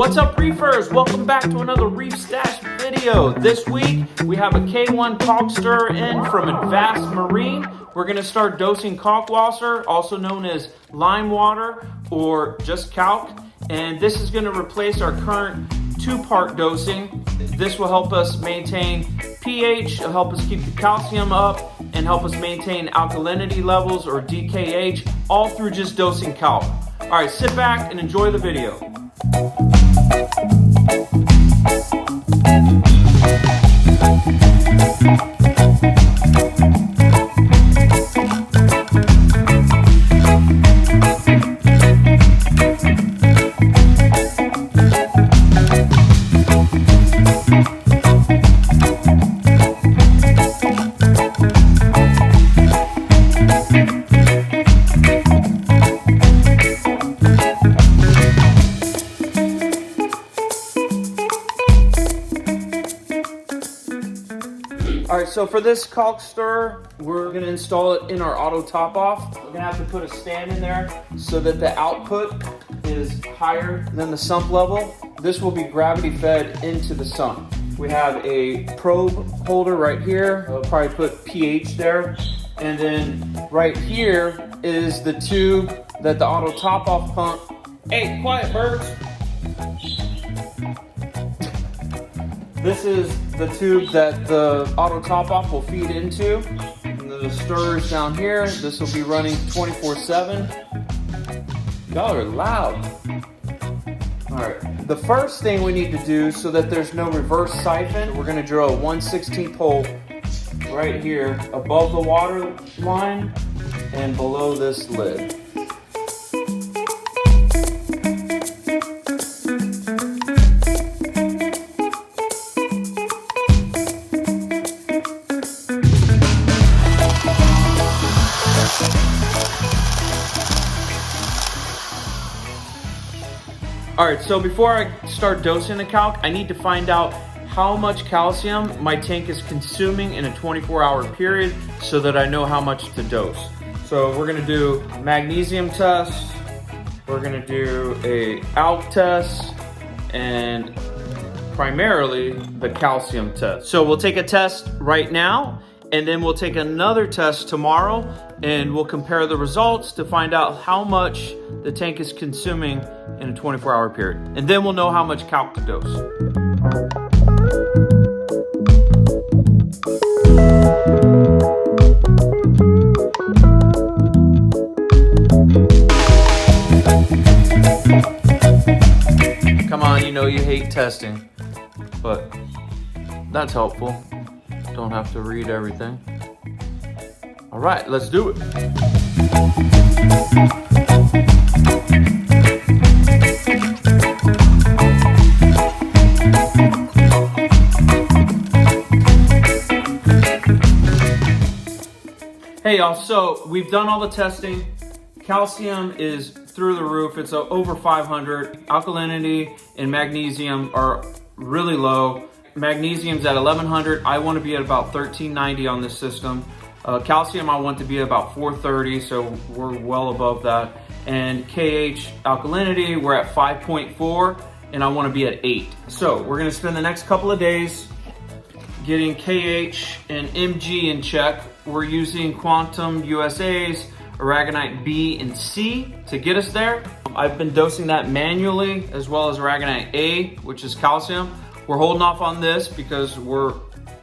What's up, reefers? Welcome back to another ReefStash video. This week we have a K1 Kalk Stirrer in from Avast Marine. We're going to start dosing Kalkwasser, also known as lime water or just kalk. And this is going to replace our current two-part dosing. This will help us maintain pH, it'll help us keep the calcium up, and help us maintain alkalinity levels or DKH, all through just dosing kalk. All right, sit back and enjoy the video. Alright, so for this Kalk Stirrer, we're going to install it in our auto top off. We're going to have to put a stand in there so that the output is higher than the sump level. This will be gravity fed into the sump. We have a probe holder right here. I'll probably put pH there. And then right here is the tube that the auto top off pump. Hey, quiet birds! This is the tube that the auto top off will feed into. And the stirrers down here. This will be running 24/7. Y'all are loud. All right. The first thing we need to do so that there's no reverse siphon, we're going to drill a 1/16 hole right here above the water line and below this lid. Alright, so before I start dosing the kalk, I need to find out how much calcium my tank is consuming in a 24-hour period so that I know how much to dose. So we're going to do magnesium test, we're going to do a ALK test, and primarily the calcium test. So we'll take a test right now, and then we'll take another test tomorrow, and we'll compare the results to find out how much the tank is consuming in a 24-hour period. And then we'll know how much kalk to dose. Come on, you know you hate testing, but that's helpful. Don't have to read everything. All right, let's do it. Hey y'all, so we've done all the testing. Calcium is through the roof. It's over 500. Alkalinity and magnesium are really low. Magnesium's at 1100. I want to be at about 1390 on this system. Calcium I want to be at about 430, so we're well above that. And KH alkalinity, we're at 5.4, and I want to be at 8. So we're going to spend the next couple of days getting KH and MG in check. We're using Quantum USA's Aragonite B and C to get us there. I've been dosing that manually, as well as Aragonite A, which is calcium. We're holding off on this because we're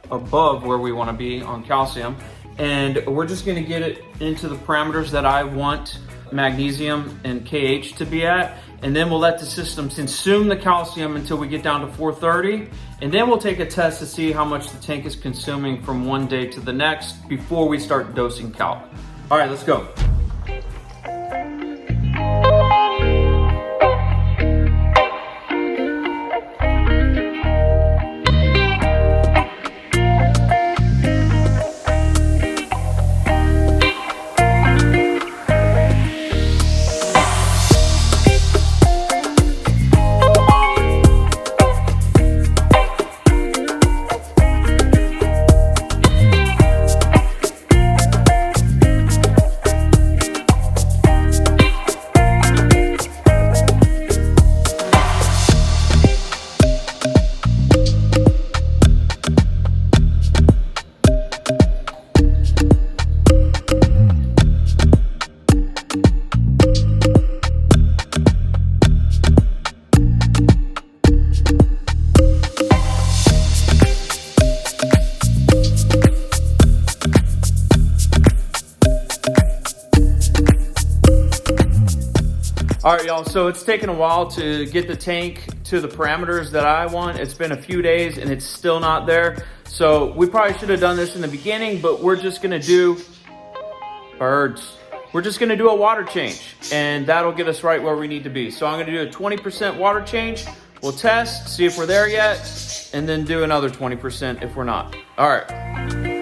above where we want to be on calcium. And we're just going to get it into the parameters that I want magnesium and KH to be at. And then we'll let the system consume the calcium until we get down to 430. And then we'll take a test to see how much the tank is consuming from one day to the next before we start dosing kalk. All right, let's go. All right, y'all, so it's taken a while to get the tank to the parameters that I want. It's been a few days and it's still not there. So we probably should have done this in the beginning, but we're just gonna do birds. We're just gonna do a water change and that'll get us right where we need to be. So I'm gonna do a 20% water change. We'll test, see if we're there yet, and then do another 20% if we're not. All right.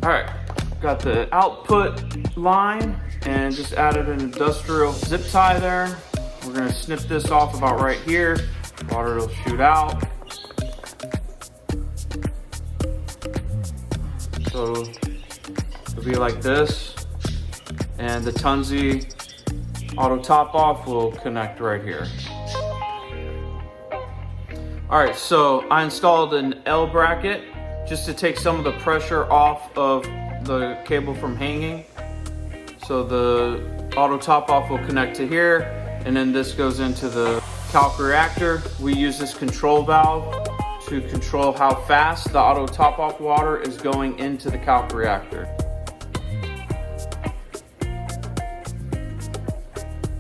All right, got the output line and just added an industrial zip tie there. We're gonna snip this off about right here. Water will shoot out. So it'll be like this. And the Tunze ATO top off will connect right here. All right, so I installed an L bracket just to take some of the pressure off of the cable from hanging. So the auto top off will connect to here, and then this goes into the Kalk reactor. We use this control valve to control how fast the auto top off water is going into the Kalk reactor.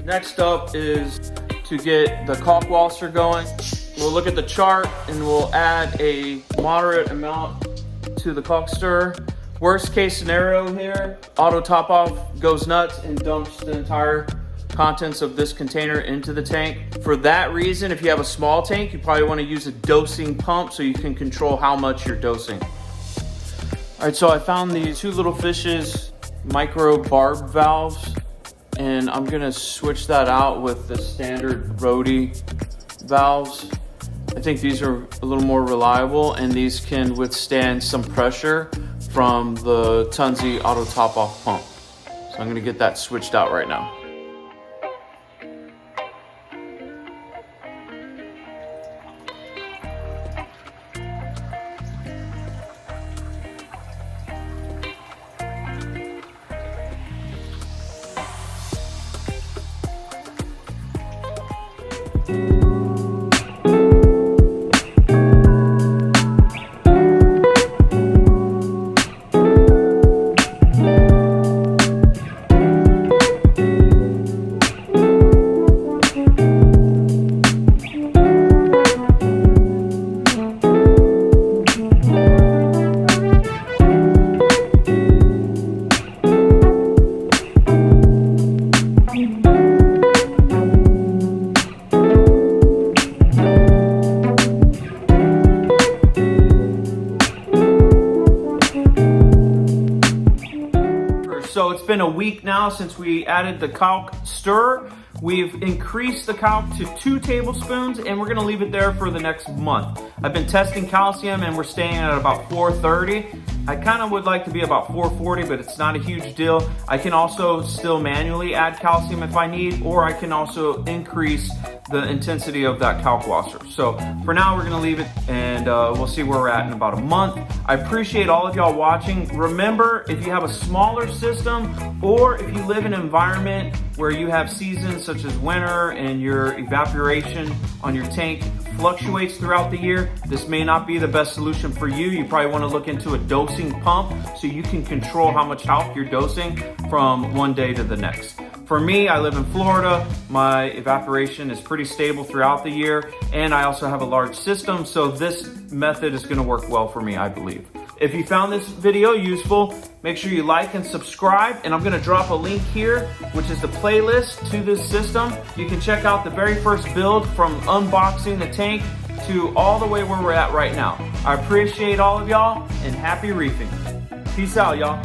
Next up is to get the Kalkwasser going. We'll look at the chart and we'll add a moderate amount to the Kalk Stirrer. Worst case scenario here, auto top off goes nuts and dumps the entire contents of this container into the tank. For that reason, if you have a small tank, you probably want to use a dosing pump so you can control how much you're dosing. All right, so I found these two little fishes, micro barb valves, and I'm gonna switch that out with the standard Rody valves. I think these are a little more reliable and these can withstand some pressure from the Tunze ATO top off pump. So I'm gonna get that switched out right now. So it's been a week now since we added the Kalk Stirrer. We've increased the kalk to 2 tablespoons and we're gonna leave it there for the next month. I've been testing calcium and we're staying at about 430. I kind of would like to be about 440, but it's not a huge deal. I can also still manually add calcium if I need, or I can also increase the intensity of that Kalkwasser. So for now, we're gonna leave it and we'll see where we're at in about a month. I appreciate all of y'all watching. Remember, if you have a smaller system or if you live in an environment where you have seasons such as winter and your evaporation on your tank fluctuates throughout the year, this may not be the best solution for you. You probably want to look into a dosing pump so you can control how much kalk you're dosing from one day to the next. For me, I live in Florida. My evaporation is pretty stable throughout the year, and I also have a large system, so this method is going to work well for me, I believe. If you found this video useful, make sure you like and subscribe, and I'm going to drop a link here, which is the playlist to this system. You can check out the very first build from unboxing the tank to all the way where we're at right now. I appreciate all of y'all, and happy reefing. Peace out, y'all.